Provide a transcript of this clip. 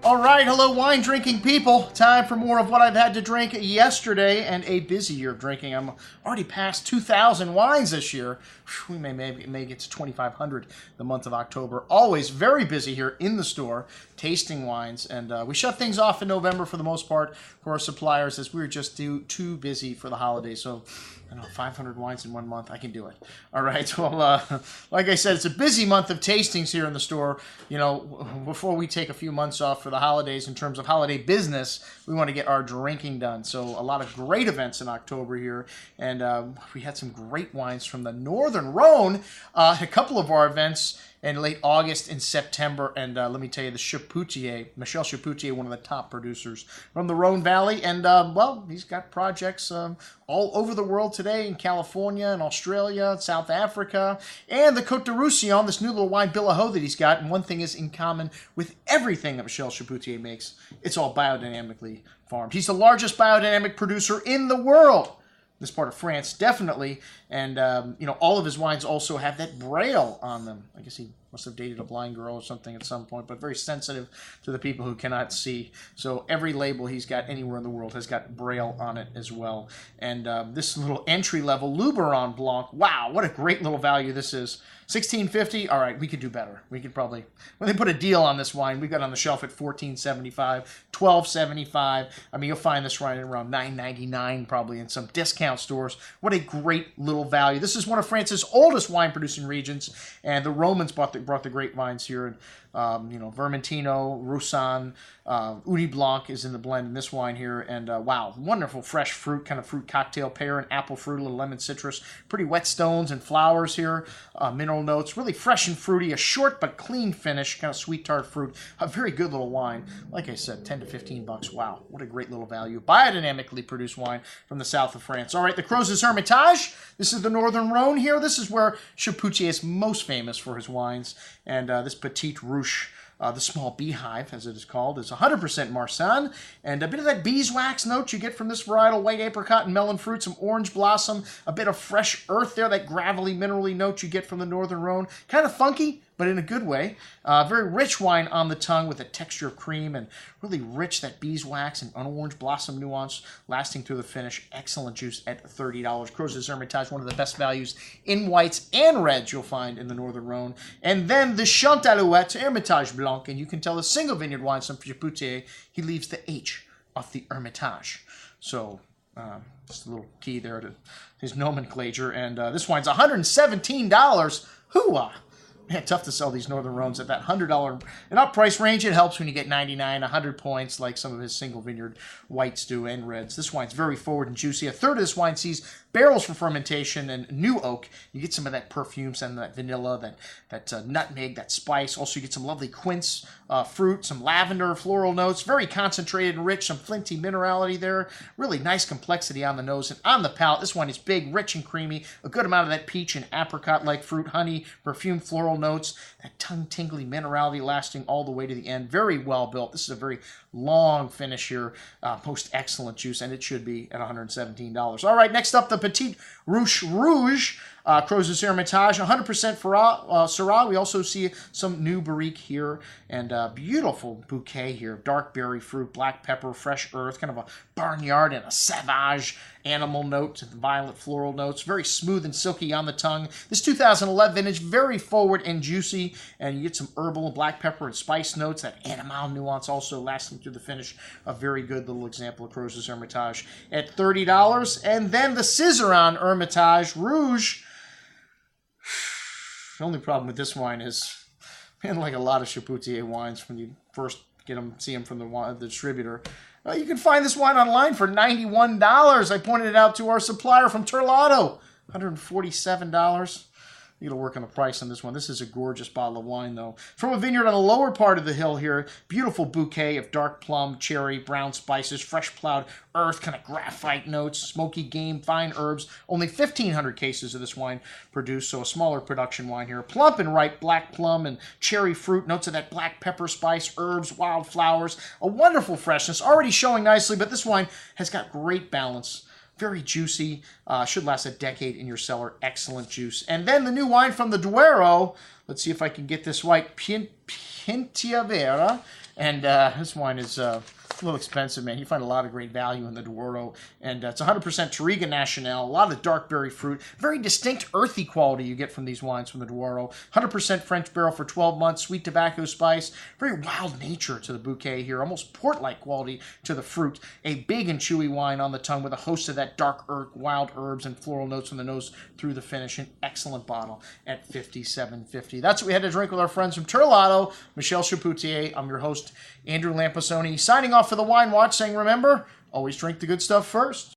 All right, hello wine drinking people. Time for more of what I've had to drink yesterday and a busy year of drinking. I'm already past 2,000 wines this year. We may get to 2,500 the month of October. Always very busy here in the store, tasting wines. And we shut things off in November for the most part for our suppliers as we were just too busy for the holidays. So, 500 wines in 1 month, I can do it. All right, well, like I said, it's a busy month of tastings here in the store. Before we take a few months off for the holidays in terms of holiday business, we want to get our drinking done. So a lot of great events in October here, and we had some great wines from the Northern Rhone. A couple of our events in late August and September, and let me tell you, the Chapoutier, Michel Chapoutier, one of the top producers from the Rhone Valley, and well, he's got projects all over the world today, in California and Australia, South Africa, and the Côte de Roussillon, this new little wine Billaud that he's got. And one thing is in common with everything that Michel Chapoutier makes, it's all biodynamically farmed. He's the largest biodynamic producer in the world. This part of France, definitely. And, all of his wines also have that braille on them. I guess he must have dated a blind girl or something at some point, but very sensitive to the people who cannot see. So every label he's got anywhere in the world has got braille on it as well. And this little entry-level Luberon Blanc, wow, what a great little value this is. $16.50. All right, we could do better. We could probably, when they put a deal on this wine, we got on the shelf at $14.75, $12.75. I mean, you'll find this right around $9.99 probably in some discount stores. What a great little value. This is one of France's oldest wine-producing regions, and the Romans brought the grapevines here. And Vermentino, Roussanne, Ugni Blanc is in the blend in this wine here. And wow, wonderful fresh fruit, kind of fruit cocktail, pear and apple fruit, a little lemon citrus, pretty wet stones and flowers here, mineral notes, really fresh and fruity, a short but clean finish, kind of sweet tart fruit, a very good little wine. Like I said, 10 to 15 bucks. Wow, what a great little value. Biodynamically produced wine from the south of France. All right, the Crozes Hermitage. This is the Northern Rhone here. This is where Chapoutier is most famous for his wines. And this Petite Ruche, the small beehive, as it is called, is 100% Marsanne, and a bit of that beeswax note you get from this varietal, white apricot and melon fruit, some orange blossom, a bit of fresh earth there, that gravelly, minerally note you get from the Northern Rhone. Kind of funky, but in a good way. Very rich wine on the tongue with a texture of cream and really rich, that beeswax and orange blossom nuance lasting through the finish. Excellent juice at $30. Crozes Hermitage, one of the best values in whites and reds you'll find in the Northern Rhone. And then the Chante Alouette, Hermitage Blanc, and you can tell the single vineyard wine from Chapoutier, he leaves the H off the Hermitage. So, just a little key there to his nomenclature. And this wine's $117. Hoo-ah! Man, tough to sell these Northern Rhones at that $100 and up price range. It helps when you get 99, 100 points like some of his single vineyard whites do and reds. This wine's very forward and juicy. A third of this wine sees barrels for fermentation and new oak. You get some of that perfume, some of that vanilla, that nutmeg, that spice. Also, you get some lovely quince fruit, some lavender, floral notes. Very concentrated and rich, some flinty minerality there. Really nice complexity on the nose and on the palate. This wine is big, rich, and creamy. A good amount of that peach and apricot-like fruit, honey, perfume, floral notes. That tongue-tingly minerality lasting all the way to the end. Very well built. This is a very long finish here. Most excellent juice, and it should be at $117. All right, next up, the Petite Rouge. Crozes Hermitage, 100% Syrah. We also see some new barrique here, and a beautiful bouquet here. Dark berry fruit, black pepper, fresh earth, kind of a barnyard and a sauvage animal note, violet floral notes. Very smooth and silky on the tongue. This 2011 vintage, very forward and juicy, and you get some herbal and black pepper and spice notes. That animal nuance also lasting through the finish. A very good little example of Crozes Hermitage at $30. And then the Sizeranne Hermitage Rouge. The only problem with this wine is, man, like a lot of Chapoutier wines, when you first see them from the distributor, you can find this wine online for $91. I pointed it out to our supplier from Terlato, $147. You got to work on the price on this one. This is a gorgeous bottle of wine, though. From a vineyard on the lower part of the hill here, beautiful bouquet of dark plum, cherry, brown spices, fresh plowed earth, kind of graphite notes, smoky game, fine herbs. Only 1,500 cases of this wine produced, so a smaller production wine here. Plump and ripe black plum and cherry fruit, notes of that black pepper spice, herbs, wildflowers. A wonderful freshness, already showing nicely, but this wine has got great balance Very juicy. Should last a decade in your cellar. Excellent juice. And then the new wine from the Douro. Let's see if I can get this right. Pinteivera. And this wine is a little expensive, man. You find a lot of great value in the Douro. And it's 100% Touriga nacional. A lot of dark berry fruit. Very distinct earthy quality you get from these wines from the Douro. 100% French barrel for 12 months. Sweet tobacco spice. Very wild nature to the bouquet here. Almost port-like quality to the fruit. A big and chewy wine on the tongue with a host of that dark wild herbs and floral notes from the nose through the finish. An excellent bottle at $57.50. That's what we had to drink with our friends from Terlato. Michel Chapoutier. I'm your host, Andrew Lamposoni, signing off for the Wine Watch, saying, remember, always drink the good stuff first.